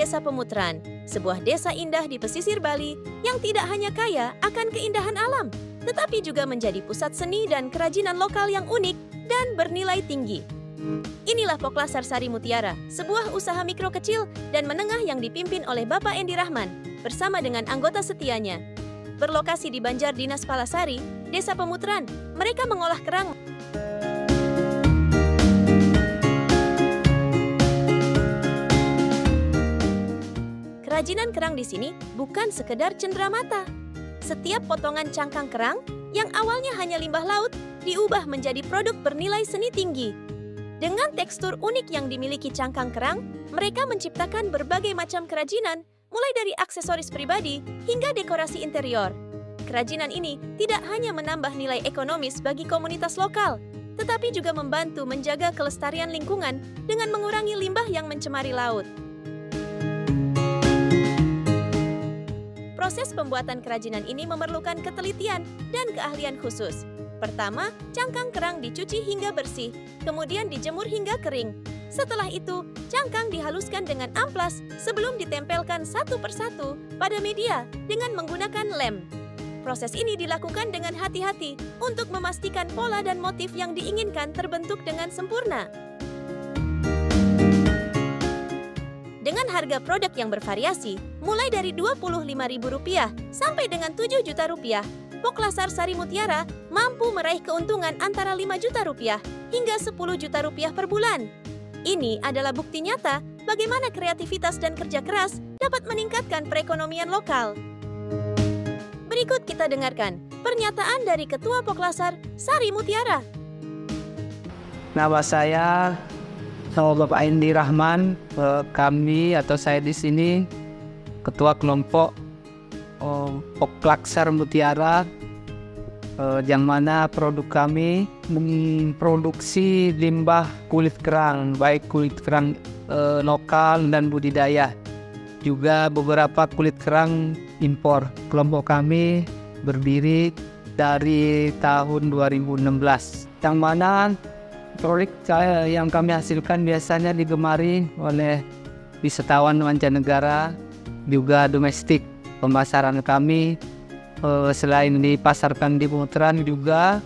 Desa Pemutran, sebuah desa indah di pesisir Bali yang tidak hanya kaya akan keindahan alam, tetapi juga menjadi pusat seni dan kerajinan lokal yang unik dan bernilai tinggi. Inilah Poklasar Sari Mutiara, sebuah usaha mikro kecil dan menengah yang dipimpin oleh Bapak Endi Rahman bersama dengan anggota setianya. Berlokasi di Banjar Dinas Palasari, Desa Pemutran, mereka mengolah kerang. Kerajinan kerang di sini bukan sekedar cendera mata. Setiap potongan cangkang kerang yang awalnya hanya limbah laut diubah menjadi produk bernilai seni tinggi. Dengan tekstur unik yang dimiliki cangkang kerang, mereka menciptakan berbagai macam kerajinan, mulai dari aksesoris pribadi hingga dekorasi interior. Kerajinan ini tidak hanya menambah nilai ekonomis bagi komunitas lokal, tetapi juga membantu menjaga kelestarian lingkungan dengan mengurangi limbah yang mencemari laut. Proses pembuatan kerajinan ini memerlukan ketelitian dan keahlian khusus. Pertama, cangkang kerang dicuci hingga bersih, kemudian dijemur hingga kering. Setelah itu, cangkang dihaluskan dengan amplas sebelum ditempelkan satu persatu pada media dengan menggunakan lem. Proses ini dilakukan dengan hati-hati untuk memastikan pola dan motif yang diinginkan terbentuk dengan sempurna. Dengan harga produk yang bervariasi, mulai dari Rp25.000 sampai dengan Rp7 juta, Poklasar Sari Mutiara mampu meraih keuntungan antara Rp5 juta hingga Rp10 juta per bulan. Ini adalah bukti nyata bagaimana kreativitas dan kerja keras dapat meningkatkan perekonomian lokal. Berikut kita dengarkan pernyataan dari Ketua Poklasar Sari Mutiara. Nama saya Bapak Endi Rahman, kami atau saya di sini Ketua Kelompok Poklasar Mutiara, yang mana produk kami memproduksi limbah kulit kerang, baik kulit kerang lokal dan budidaya, juga beberapa kulit kerang impor. Kelompok kami berdiri dari tahun 2016, yang mana produk yang kami hasilkan biasanya digemari oleh wisatawan mancanegara, juga domestik. Pemasaran kami selain dipasarkan di Pemutran juga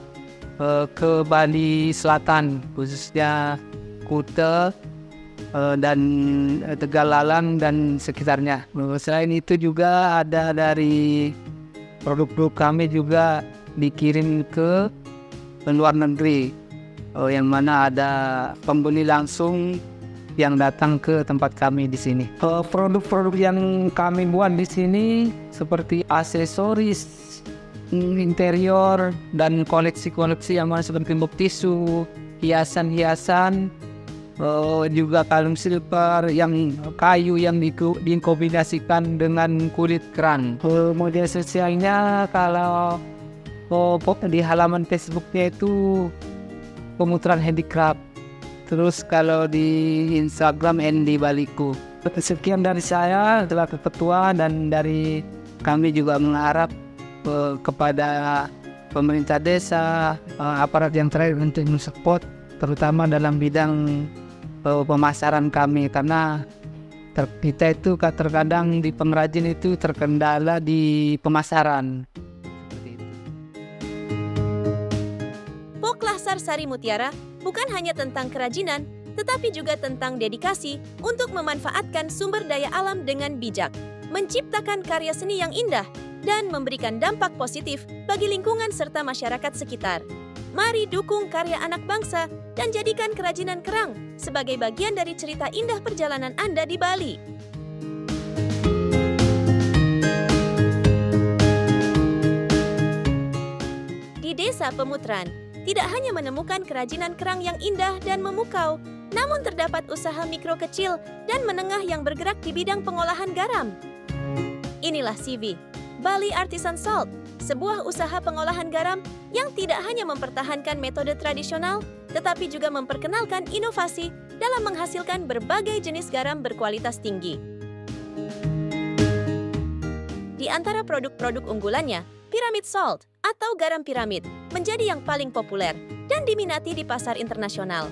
ke Bali Selatan, khususnya Kuta dan Tegalalang dan sekitarnya. Selain itu juga ada dari produk-produk kami juga dikirim ke luar negeri, yang mana ada pembeli langsung yang datang ke tempat kami di sini. Produk-produk yang kami buat di sini seperti aksesoris interior dan koleksi-koleksi yang mana seperti box tisu, hiasan-hiasan, juga kalung silver yang kayu yang dikombinasikan dengan kulit kerang. Media sosialnya kalau di halaman Facebooknya itu Pemutran Handicraft. Terus kalau di Instagram Endi Baliku. Sekian dari saya selaku ketua, dan dari kami juga mengharap kepada pemerintah desa, aparat yang terkait untuk mensupport terutama dalam bidang pemasaran kami, karena kita itu terkadang di pengrajin itu terkendala di pemasaran. Poklasar Sari Mutiara bukan hanya tentang kerajinan, tetapi juga tentang dedikasi untuk memanfaatkan sumber daya alam dengan bijak, menciptakan karya seni yang indah, dan memberikan dampak positif bagi lingkungan serta masyarakat sekitar. Mari dukung karya anak bangsa dan jadikan kerajinan kerang sebagai bagian dari cerita indah perjalanan Anda di Bali. Di Desa Pemutran, tidak hanya menemukan kerajinan kerang yang indah dan memukau, namun terdapat usaha mikro kecil dan menengah yang bergerak di bidang pengolahan garam. Inilah CV, Bali Artisan Salt, sebuah usaha pengolahan garam yang tidak hanya mempertahankan metode tradisional, tetapi juga memperkenalkan inovasi dalam menghasilkan berbagai jenis garam berkualitas tinggi. Di antara produk-produk unggulannya, Pyramid Salt atau garam piramid menjadi yang paling populer dan diminati di pasar internasional.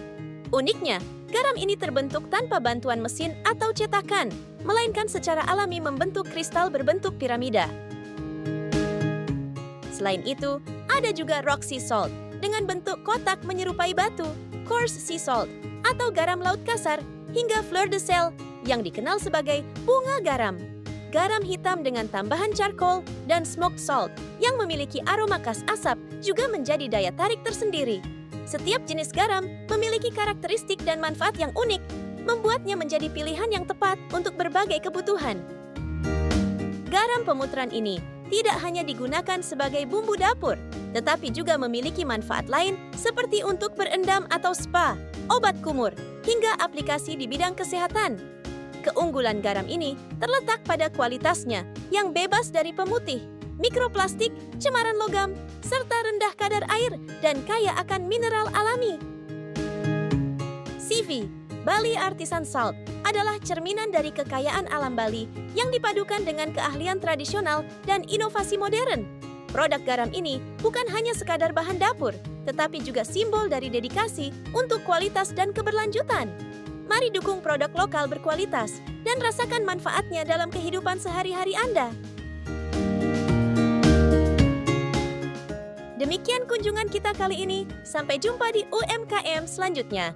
Uniknya, garam ini terbentuk tanpa bantuan mesin atau cetakan, melainkan secara alami membentuk kristal berbentuk piramida. Selain itu, ada juga rock sea salt dengan bentuk kotak menyerupai batu, coarse sea salt, atau garam laut kasar, hingga fleur de sel yang dikenal sebagai bunga garam. Garam hitam dengan tambahan charcoal dan smoked salt yang memiliki aroma khas asap juga menjadi daya tarik tersendiri. Setiap jenis garam memiliki karakteristik dan manfaat yang unik, membuatnya menjadi pilihan yang tepat untuk berbagai kebutuhan. Garam pemutaran ini tidak hanya digunakan sebagai bumbu dapur, tetapi juga memiliki manfaat lain seperti untuk berendam atau spa, obat kumur, hingga aplikasi di bidang kesehatan. Keunggulan garam ini terletak pada kualitasnya yang bebas dari pemutih, mikroplastik, cemaran logam, serta rendah kadar air dan kaya akan mineral alami. CV, Bali Artisan Salt, adalah cerminan dari kekayaan alam Bali yang dipadukan dengan keahlian tradisional dan inovasi modern. Produk garam ini bukan hanya sekadar bahan dapur, tetapi juga simbol dari dedikasi untuk kualitas dan keberlanjutan. Mari dukung produk lokal berkualitas dan rasakan manfaatnya dalam kehidupan sehari-hari Anda. Demikian kunjungan kita kali ini. Sampai jumpa di UMKM selanjutnya.